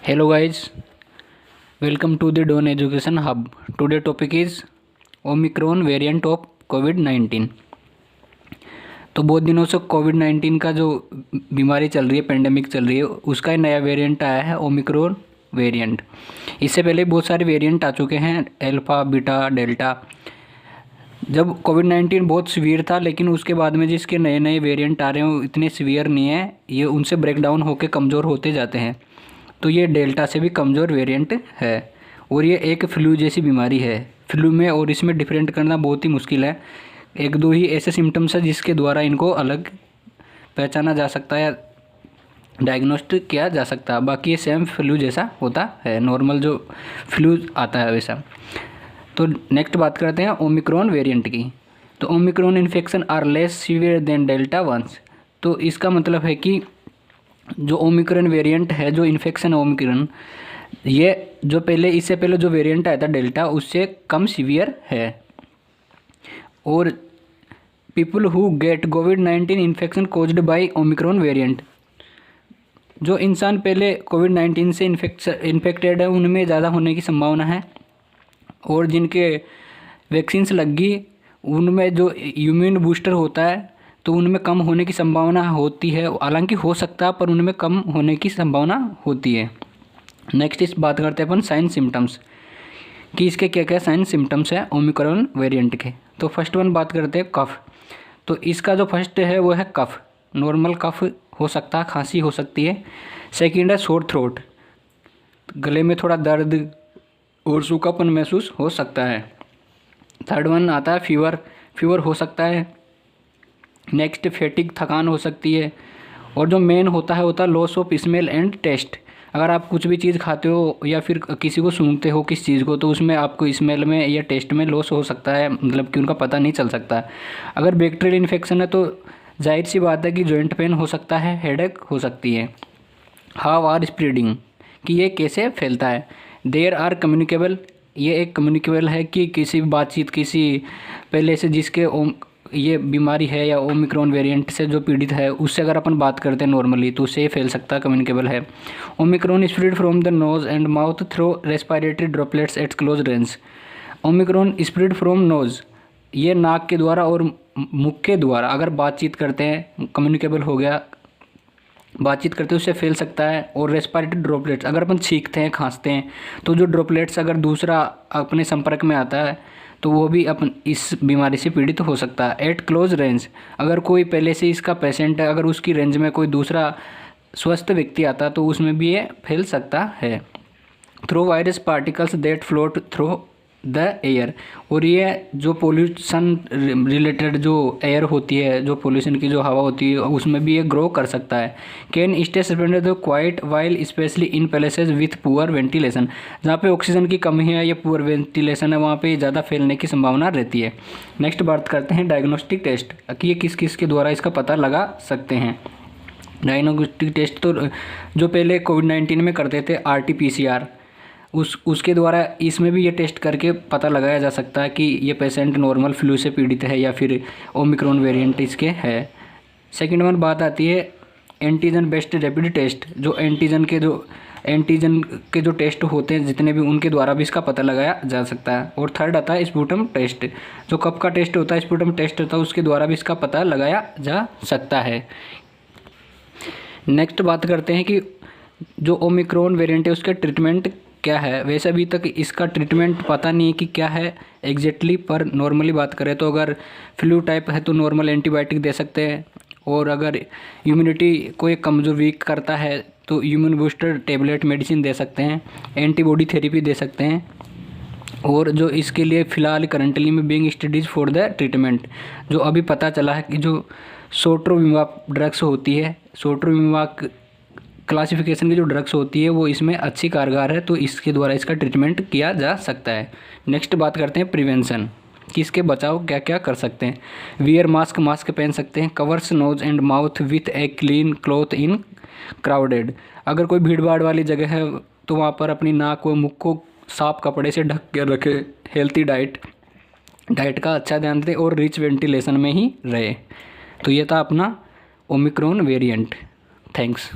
Hello guys, welcome to the Dawn Education Hub. Today topic is Omicron variant of COVID-19। तो बहुत दिनों से कोविड-19 का जो बीमारी चल रही है, पेंडेमिक चल रही है, उसका एक नया वेरिएंट आया है ओमिक्रॉन वेरिएंट। इससे पहले बहुत सारे वेरिएंट आ चुके हैं, अल्फ़ा, बीटा, डेल्टा। जब कोविड-19 बहुत सीवियर था, लेकिन उसके बाद में जिसके नए नए वेरिएंट आ रहे हैं वो इतने सीवियर नहीं है, ये उनसे ब्रेक डाउन होकर कमज़ोर होते जाते हैं। तो ये डेल्टा से भी कमज़ोर वेरिएंट है और ये एक फ्लू जैसी बीमारी है। फ्लू में और इसमें डिफरेंट करना बहुत ही मुश्किल है। एक दो ही ऐसे सिम्टम्स हैं जिसके द्वारा इनको अलग पहचाना जा सकता है, डायग्नोस्टिक किया जा सकता है। बाकी ये सेम फ्लू जैसा होता है, नॉर्मल जो फ्लू आता है वैसा। तो नेक्स्ट बात करते हैं ओमिक्रॉन वेरिएंट की। तो Omicron infection are less severe than Delta ones. तो इसका मतलब है कि जो ओमिक्रॉन वेरिएंट है, जो इन्फेक्शन है ओमिक्रॉन, ये जो पहले इससे पहले जो वेरिएंट आया था डेल्टा, उससे कम सीवियर है। और people who get covid infection caused by Omicron variant, जो इंसान पहले कोविड-19 से इन्फेक्टेड है उनमें ज़्यादा होने की संभावना है। और जिनके वैक्सीन्स लग गई उनमें जो इम्यून बूस्टर होता है तो उनमें कम होने की संभावना होती है। हालांकि हो सकता है पर उनमें कम होने की संभावना होती है। नेक्स्ट इस बात करते हैं अपन साइन सिम्टम्स कि इसके क्या क्या साइन सिम्टम्स हैं ओमिक्रॉन वेरिएंट के। तो फर्स्ट वन बात करते हैं कफ। तो इसका जो फर्स्ट है वो है कफ, नॉर्मल कफ हो सकता है, खांसी हो सकती है। सेकेंड है सोर थ्रोट, गले में थोड़ा दर्द और सूखापन महसूस हो सकता है। थर्ड वन आता है फीवर हो सकता है। नेक्स्ट फैटिग, थकान हो सकती है। और जो मेन होता है loss of smell and taste. अगर आप कुछ भी चीज़ खाते हो या फिर किसी को सूंघते हो किस चीज़ को, तो उसमें आपको स्मेल में या टेस्ट में लॉस हो सकता है, मतलब कि उनका पता नहीं चल सकता। अगर बैक्टीरियल इन्फेक्शन है तो जाहिर सी बात है कि जॉइंट पेन हो सकता है, हेडेक हो सकती है। हाउ आर स्प्रेडिंग, कि ये कैसे फैलता है। देयर आर कम्युनिकेबल, ये एक कम्युनिकेबल है कि किसी बातचीत, किसी पहले से जिसके ये बीमारी है या ओमिक्रॉन वेरिएंट से जो पीड़ित है उससे अगर अपन बात करते हैं नॉर्मली तो उससे फैल सकता है, कम्युनिकेबल है। Omicron spread from the nose and mouth through respiratory droplets eight close range. Omicron spread from knows, ये नाक के द्वारा और मुख के द्वारा अगर बातचीत करते हैं, कम्युनिकेबल हो गया, बातचीत करते हैं उससे फैल सकता है। और रेस्पिरेटरी ड्रॉपलेट्स, अगर अपन छींकते हैं, खांसते हैं तो जो ड्रॉपलेट्स अगर दूसरा अपने संपर्क में आता है तो वो भी अपन इस बीमारी से पीड़ित हो सकता है। एट क्लोज रेंज, अगर कोई पहले से इसका पेशेंट है, अगर उसकी रेंज में कोई दूसरा स्वस्थ व्यक्ति आता है तो उसमें भी ये फैल सकता है। Through virus particles that float through the air, और ये जो पोल्यूशन रिलेटेड जो एयर होती है, जो पोल्यूशन की जो हवा होती है उसमें भी ये ग्रो कर सकता है। Can stay suspended the quite while specially in places with poor ventilation, जहाँ पे ऑक्सीजन की कमी है या पुअर वेंटिलेशन है वहाँ पे ज़्यादा फैलने की संभावना रहती है। नेक्स्ट बात करते हैं डायग्नोस्टिक टेस्ट, कि ये किस किस के द्वारा इसका पता लगा सकते हैं। डायग्नोस्टिक टेस्ट तो जो पहले कोविड-19 में करते थे RT-PCR, उसके द्वारा इसमें भी ये टेस्ट करके पता लगाया जा सकता है कि ये पेशेंट नॉर्मल फ्लू से पीड़ित है या फिर ओमिक्रॉन वेरिएंट इसके है। सेकंड वन बात आती है एंटीजन बेस्ड रैपिड टेस्ट, जो एंटीजन के जो टेस्ट होते हैं जितने भी, उनके द्वारा भी इसका पता लगाया जा सकता है। और थर्ड आता है स्पूटम टेस्ट, जो कफ का टेस्ट होता है, स्पूटम टेस्ट होता है, उसके द्वारा भी इसका पता लगाया जा सकता है। नेक्स्ट बात करते हैं कि जो ओमिक्रॉन वेरिएंट है उसका ट्रीटमेंट क्या है। वैसे अभी तक इसका ट्रीटमेंट पता नहीं है कि क्या है एग्जैक्टली, पर नॉर्मली बात करें तो अगर फ्लू टाइप है तो नॉर्मल एंटीबायोटिक दे सकते हैं। और अगर इम्यूनिटी कोई कमज़ोर वीक करता है तो इम्यून बूस्टर टेबलेट मेडिसिन दे सकते हैं, एंटीबॉडी थेरेपी दे सकते हैं। और जो इसके लिए फ़िलहाल करंटली में being studies for the treatment, जो अभी पता चला है कि जो सोट्रोविमाब ड्रग्स होती है, सोट्रोविमाब क्लासिफिकेशन की जो ड्रग्स होती है वो इसमें अच्छी कारगर है, तो इसके द्वारा इसका ट्रीटमेंट किया जा सकता है। नेक्स्ट बात करते हैं प्रिवेंशन, कि इसके बचाव क्या क्या कर सकते हैं। वियर मास्क पहन सकते हैं। Covers nose and mouth with a clean cloth in crowded, अगर कोई भीड़ भाड़ वाली जगह है तो वहाँ पर अपनी नाक व मुख को साफ कपड़े से ढक कर रखे। हेल्थी डाइट का अच्छा ध्यान दें और रिच वेंटिलेशन में ही रहे। तो ये था अपना ओमिक्रॉन वेरिएंट। थैंक्स।